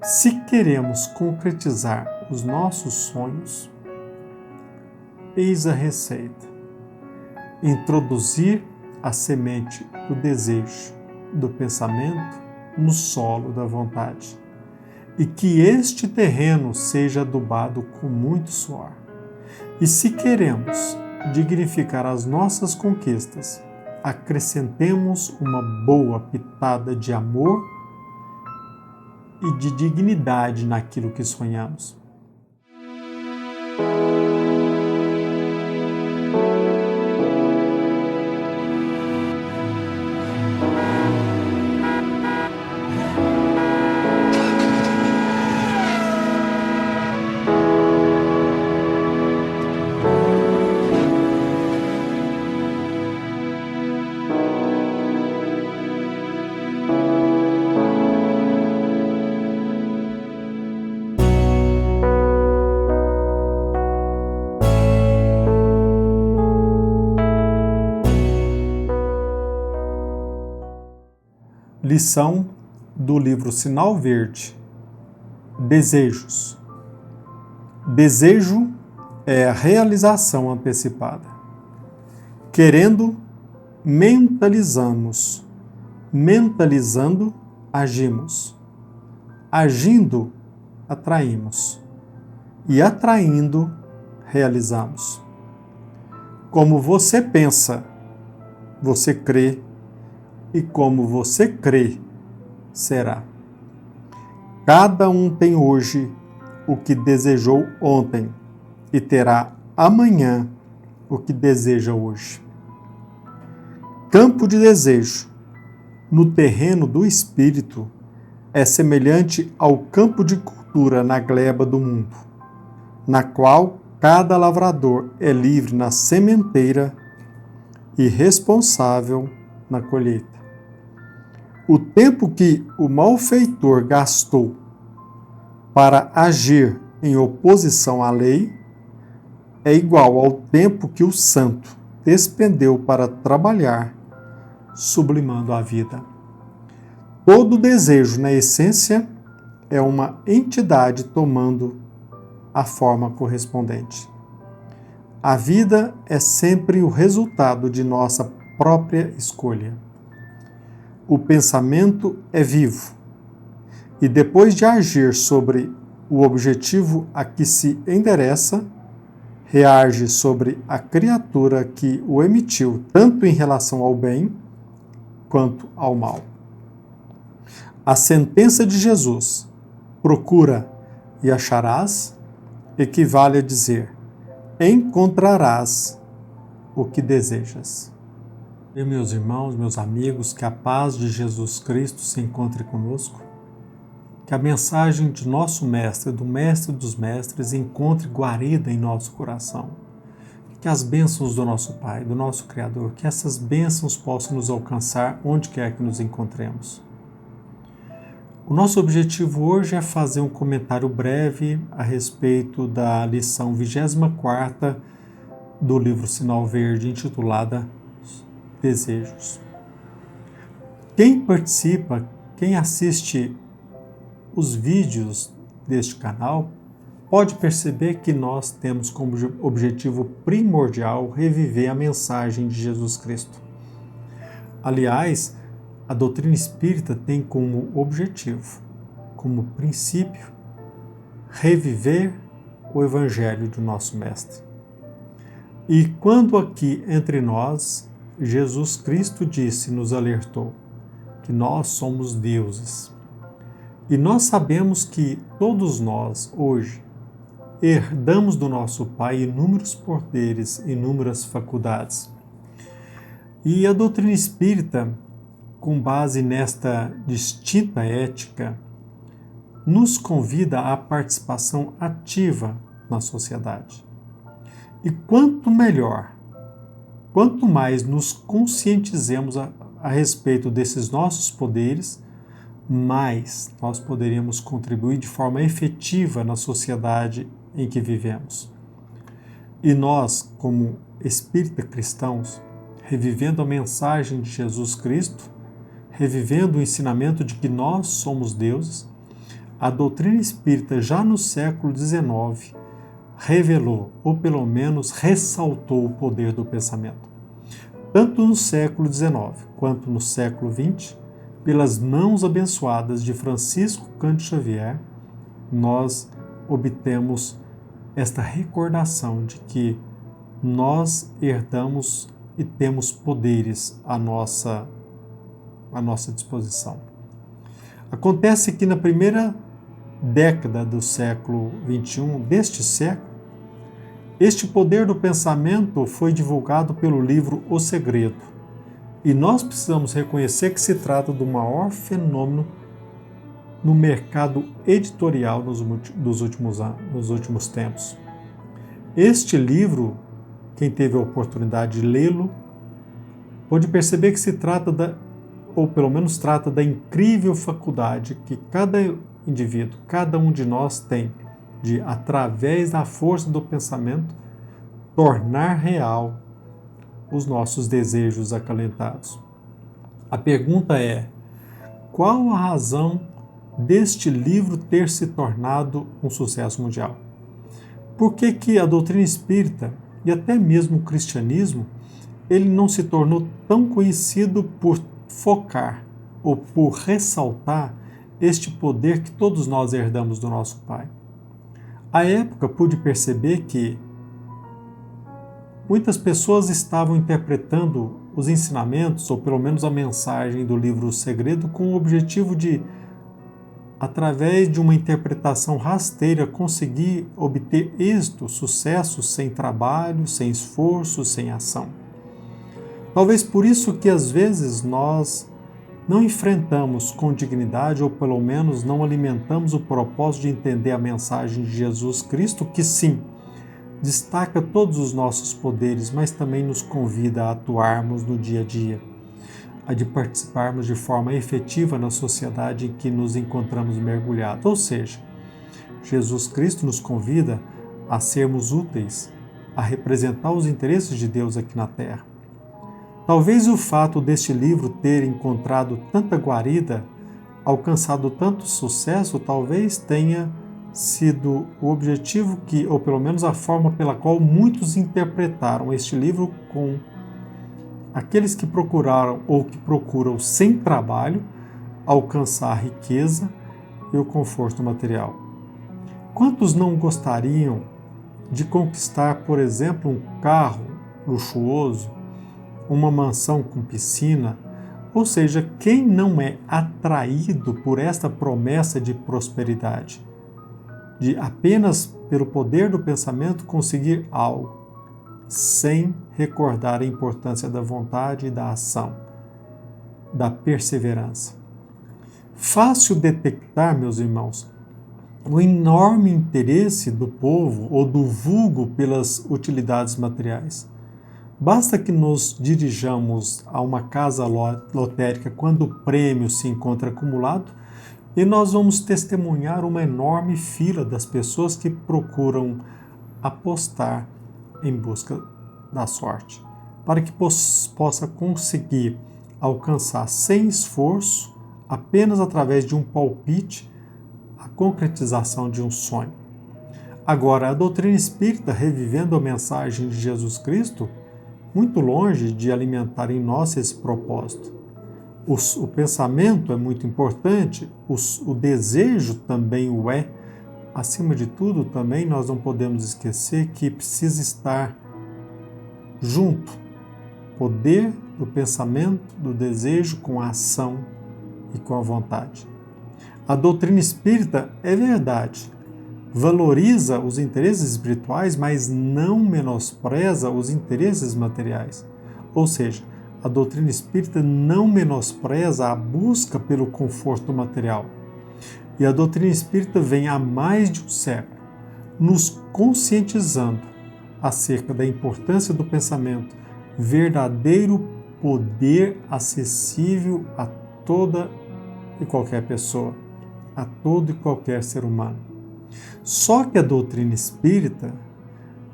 Se queremos concretizar os nossos sonhos, eis a receita: introduzir a semente do desejo, do pensamento, no solo da vontade, e que este terreno seja adubado com muito suor. E se queremos dignificar as nossas conquistas, acrescentemos uma boa pitada de amor e de dignidade naquilo que sonhamos. Lição do livro Sinal Verde. Desejos. Desejo é a realização antecipada. Querendo, mentalizamos. Mentalizando, agimos. Agindo, atraímos. E atraindo, realizamos. Como você pensa, você crê. E como você crê, será. Cada um tem hoje o que desejou ontem e terá amanhã o que deseja hoje. Campo de desejo no terreno do espírito é semelhante ao campo de cultura na gleba do mundo, na qual cada lavrador é livre na sementeira e responsável na colheita. O tempo que o malfeitor gastou para agir em oposição à lei é igual ao tempo que o santo despendeu para trabalhar, sublimando a vida. Todo desejo, na essência, é uma entidade tomando a forma correspondente. A vida é sempre o resultado de nossa própria escolha. O pensamento é vivo, e depois de agir sobre o objetivo a que se endereça, reage sobre a criatura que o emitiu, tanto em relação ao bem quanto ao mal. A sentença de Jesus, procura e acharás, equivale a dizer, encontrarás o que desejas. E meus irmãos, meus amigos, que a paz de Jesus Cristo se encontre conosco, que a mensagem de nosso Mestre, do Mestre dos Mestres, encontre guarida em nosso coração, que as bênçãos do nosso Pai, do nosso Criador, que essas bênçãos possam nos alcançar onde quer que nos encontremos. O nosso objetivo hoje é fazer um comentário breve a respeito da lição 24ª do livro Sinal Verde, intitulada Desejos. Quem participa, quem assiste os vídeos deste canal, pode perceber que nós temos como objetivo primordial reviver a mensagem de Jesus Cristo. Aliás, a doutrina espírita tem como objetivo, como princípio, reviver o Evangelho do nosso Mestre. E quando aqui entre nós, Jesus Cristo disse, nos alertou, que nós somos deuses. E nós sabemos que todos nós, hoje, herdamos do nosso Pai inúmeros poderes, inúmeras faculdades. E a doutrina espírita, com base nesta distinta ética, nos convida à participação ativa na sociedade. E quanto melhor, quanto mais nos conscientizemos a respeito desses nossos poderes, mais nós poderíamos contribuir de forma efetiva na sociedade em que vivemos. E nós, como espírita cristãos, revivendo a mensagem de Jesus Cristo, revivendo o ensinamento de que nós somos deuses, a doutrina espírita já no século XIX revelou, ou pelo menos ressaltou, o poder do pensamento. Tanto no século XIX quanto no século XX, pelas mãos abençoadas de Francisco Cândido Xavier, nós obtemos esta recordação de que nós herdamos e temos poderes à nossa disposição. Acontece que na primeira década do século XXI, deste século, este poder do pensamento foi divulgado pelo livro O Segredo. E nós precisamos reconhecer que se trata do maior fenômeno no mercado editorial nos últimos tempos. Este livro, quem teve a oportunidade de lê-lo, pode perceber que se trata ou pelo menos trata da incrível faculdade que cada indivíduo, cada um de nós tem de, através da força do pensamento, tornar real os nossos desejos acalentados. A pergunta é: qual a razão deste livro ter se tornado um sucesso mundial? Por que a doutrina espírita e até mesmo o cristianismo ele não se tornou tão conhecido por focar ou por ressaltar este poder que todos nós herdamos do nosso Pai? À época, pude perceber que muitas pessoas estavam interpretando os ensinamentos, ou pelo menos a mensagem do livro O Segredo, com o objetivo de, através de uma interpretação rasteira, conseguir obter êxito, sucesso, sem trabalho, sem esforço, sem ação. Talvez por isso que às vezes nós não enfrentamos com dignidade, ou pelo menos não alimentamos o propósito de entender a mensagem de Jesus Cristo, que sim, destaca todos os nossos poderes, mas também nos convida a atuarmos no dia a dia, a de participarmos de forma efetiva na sociedade em que nos encontramos mergulhados. Ou seja, Jesus Cristo nos convida a sermos úteis, a representar os interesses de Deus aqui na Terra. Talvez o fato deste livro ter encontrado tanta guarida, alcançado tanto sucesso, talvez tenha sido o objetivo que, ou pelo menos a forma pela qual muitos interpretaram este livro, com aqueles que procuraram ou que procuram sem trabalho alcançar a riqueza e o conforto material. Quantos não gostariam de conquistar, por exemplo, um carro luxuoso, uma mansão com piscina? Ou seja, quem não é atraído por esta promessa de prosperidade, de apenas pelo poder do pensamento conseguir algo, sem recordar a importância da vontade e da ação, da perseverança? Fácil detectar, meus irmãos, o enorme interesse do povo ou do vulgo pelas utilidades materiais. Basta que nos dirijamos a uma casa lotérica quando o prêmio se encontra acumulado e nós vamos testemunhar uma enorme fila das pessoas que procuram apostar em busca da sorte, para que possa conseguir alcançar sem esforço, apenas através de um palpite, a concretização de um sonho. Agora, a doutrina espírita, revivendo a mensagem de Jesus Cristo, muito longe de alimentar em nós esse propósito. O pensamento é muito importante, o desejo também o é. Acima de tudo, também nós não podemos esquecer que precisa estar junto. Poder do pensamento, do desejo com a ação e com a vontade. A doutrina espírita é verdade, valoriza os interesses espirituais, mas não menospreza os interesses materiais. Ou seja, a doutrina espírita não menospreza a busca pelo conforto material. E a doutrina espírita vem há mais de um século nos conscientizando acerca da importância do pensamento, verdadeiro poder acessível a toda e qualquer pessoa, a todo e qualquer ser humano. Só que a doutrina espírita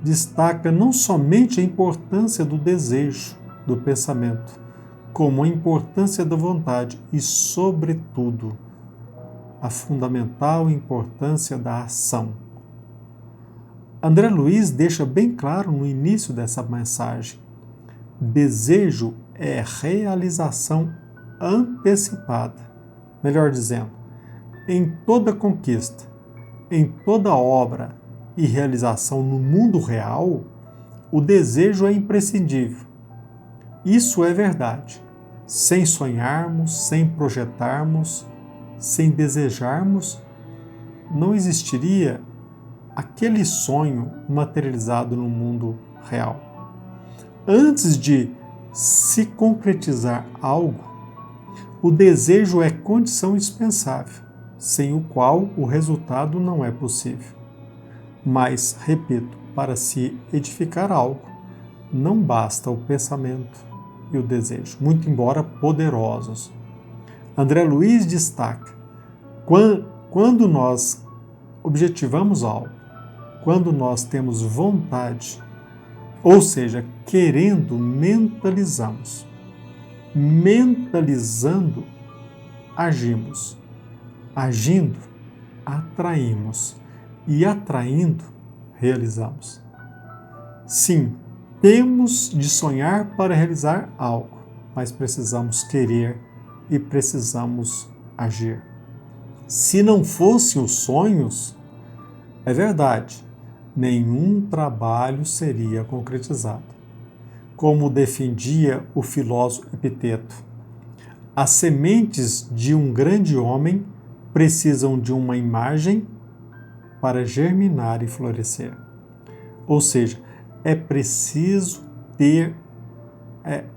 destaca não somente a importância do desejo, do pensamento, como a importância da vontade e, sobretudo, a fundamental importância da ação. André Luiz deixa bem claro no início dessa mensagem: desejo é realização antecipada. Melhor dizendo, em toda conquista, em toda obra e realização no mundo real, o desejo é imprescindível. Isso é verdade. Sem sonharmos, sem projetarmos, sem desejarmos, não existiria aquele sonho materializado no mundo real. Antes de se concretizar algo, o desejo é condição indispensável, sem o qual o resultado não é possível. Mas, repito, para se edificar algo, não basta o pensamento e o desejo, muito embora poderosos. André Luiz destaca: quando nós objetivamos algo, quando nós temos vontade, ou seja, querendo, mentalizamos. Mentalizando, agimos. Agindo, atraímos. E atraindo, realizamos. Sim, temos de sonhar para realizar algo, mas precisamos querer e precisamos agir. Se não fossem os sonhos, é verdade, nenhum trabalho seria concretizado. Como defendia o filósofo Epiteto, as sementes de um grande homem precisam de uma imagem para germinar e florescer. Ou seja, é preciso ter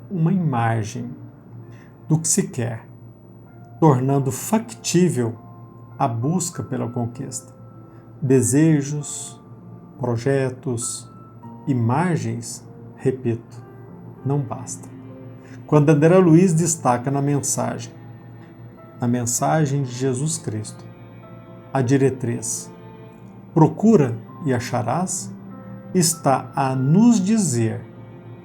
uma imagem do que se quer, tornando factível a busca pela conquista. Desejos, projetos, imagens, repito, não basta. Quando André Luiz destaca na mensagem de Jesus Cristo, a diretriz procura e acharás, está a nos dizer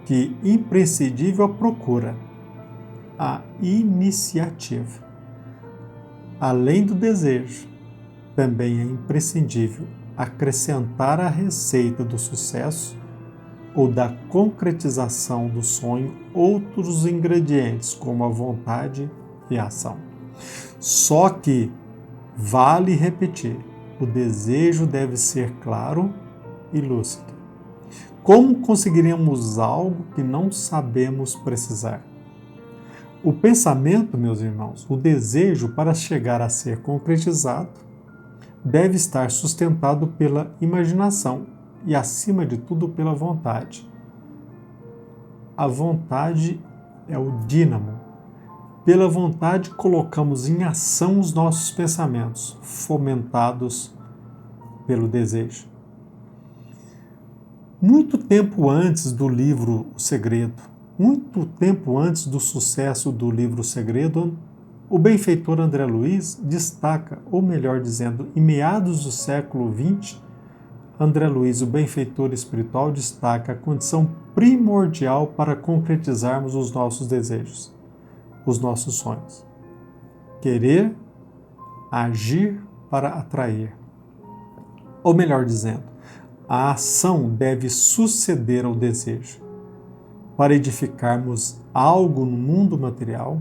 que imprescindível a procura, a iniciativa. Além do desejo, também é imprescindível acrescentar à receita do sucesso ou da concretização do sonho outros ingredientes, como a vontade e a ação. Só que, vale repetir, o desejo deve ser claro e lúcido. Como conseguiremos algo que não sabemos precisar? O pensamento, meus irmãos, o desejo, para chegar a ser concretizado, deve estar sustentado pela imaginação e, acima de tudo, pela vontade. A vontade é o dínamo. Pela vontade, colocamos em ação os nossos pensamentos, fomentados pelo desejo. Muito tempo antes do livro O Segredo, muito tempo antes do sucesso do livro O Segredo, o benfeitor André Luiz destaca, ou melhor dizendo, em meados do século XX, André Luiz, o benfeitor espiritual, destaca a condição primordial para concretizarmos os nossos desejos, os nossos sonhos. Querer, agir para atrair. Ou melhor dizendo, a ação deve suceder ao desejo. Para edificarmos algo no mundo material,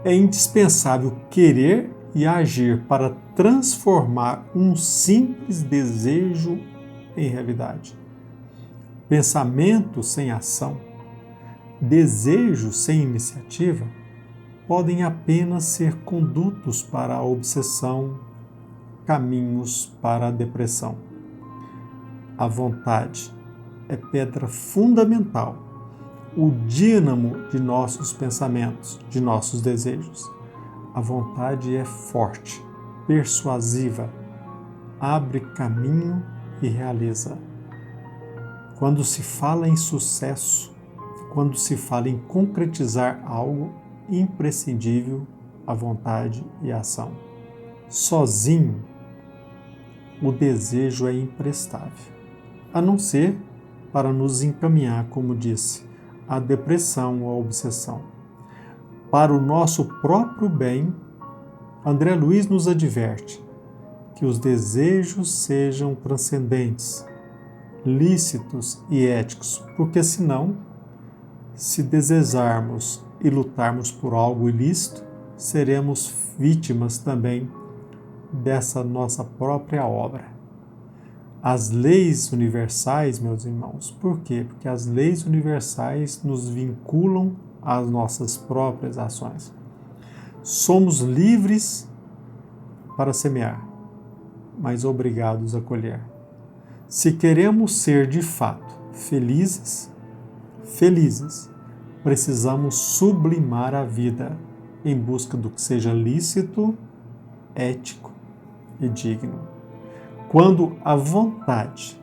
é indispensável querer e agir para transformar um simples desejo em realidade. Pensamento sem ação, desejo sem iniciativa, podem apenas ser condutos para a obsessão, caminhos para a depressão. A vontade é pedra fundamental, o dínamo de nossos pensamentos, de nossos desejos. A vontade é forte, persuasiva, abre caminho e realiza. Quando se fala em sucesso, quando se fala em concretizar algo, imprescindível a vontade e a ação. Sozinho, o desejo é imprestável, a não ser para nos encaminhar, como disse, à depressão ou à obsessão. Para o nosso próprio bem, André Luiz nos adverte que os desejos sejam transcendentes, lícitos e éticos, porque senão, se desejarmos e lutarmos por algo ilícito, seremos vítimas também dessa nossa própria obra. As leis universais, meus irmãos, por quê? Porque as leis universais nos vinculam às nossas próprias ações. Somos livres para semear, mas obrigados a colher. Se queremos ser de fato felizes, precisamos sublimar a vida em busca do que seja lícito, ético e digno. Quando a vontade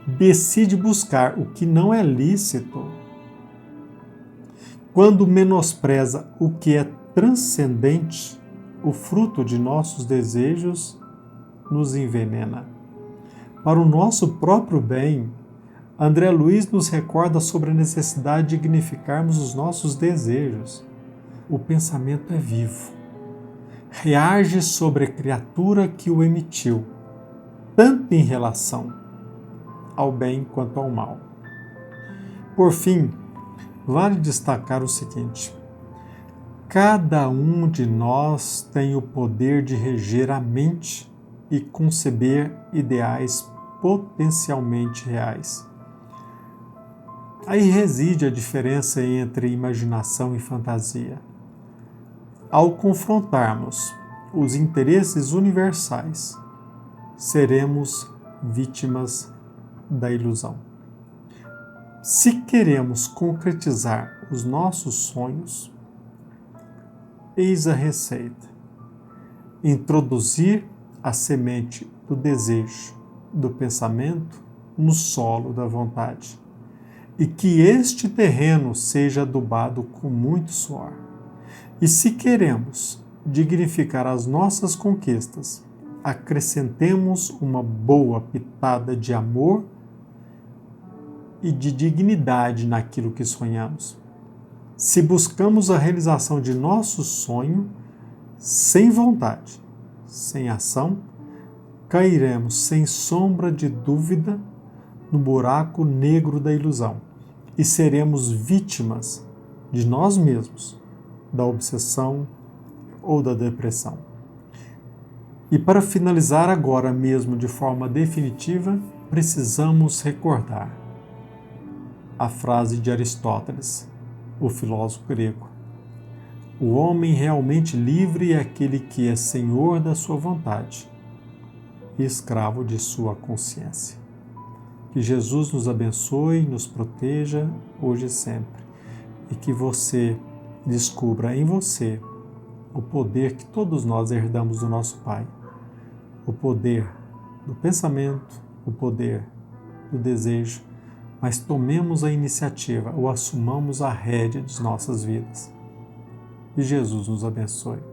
decide buscar o que não é lícito, quando menospreza o que é transcendente, o fruto de nossos desejos nos envenena. Para o nosso próprio bem, André Luiz nos recorda sobre a necessidade de dignificarmos os nossos desejos. O pensamento é vivo. Reage sobre a criatura que o emitiu, tanto em relação ao bem quanto ao mal. Por fim, vale destacar o seguinte: cada um de nós tem o poder de reger a mente e conceber ideais potencialmente reais. Aí reside a diferença entre imaginação e fantasia. Ao confrontarmos os interesses universais, seremos vítimas da ilusão. Se queremos concretizar os nossos sonhos, eis a receita: introduzir a semente do desejo, do pensamento, no solo da vontade, e que este terreno seja adubado com muito suor. E se queremos dignificar as nossas conquistas, acrescentemos uma boa pitada de amor e de dignidade naquilo que sonhamos. Se buscamos a realização de nosso sonho sem vontade, sem ação, cairemos sem sombra de dúvida no buraco negro da ilusão e seremos vítimas de nós mesmos, da obsessão ou da depressão. E para finalizar agora mesmo de forma definitiva, precisamos recordar a frase de Aristóteles, o filósofo grego: o homem realmente livre é aquele que é senhor da sua vontade e escravo de sua consciência. Que Jesus nos abençoe, nos proteja hoje e sempre, e que você descubra em você o poder que todos nós herdamos do nosso Pai. O poder do pensamento, o poder do desejo, mas tomemos a iniciativa ou assumamos a rédea de nossas vidas. E Jesus nos abençoe.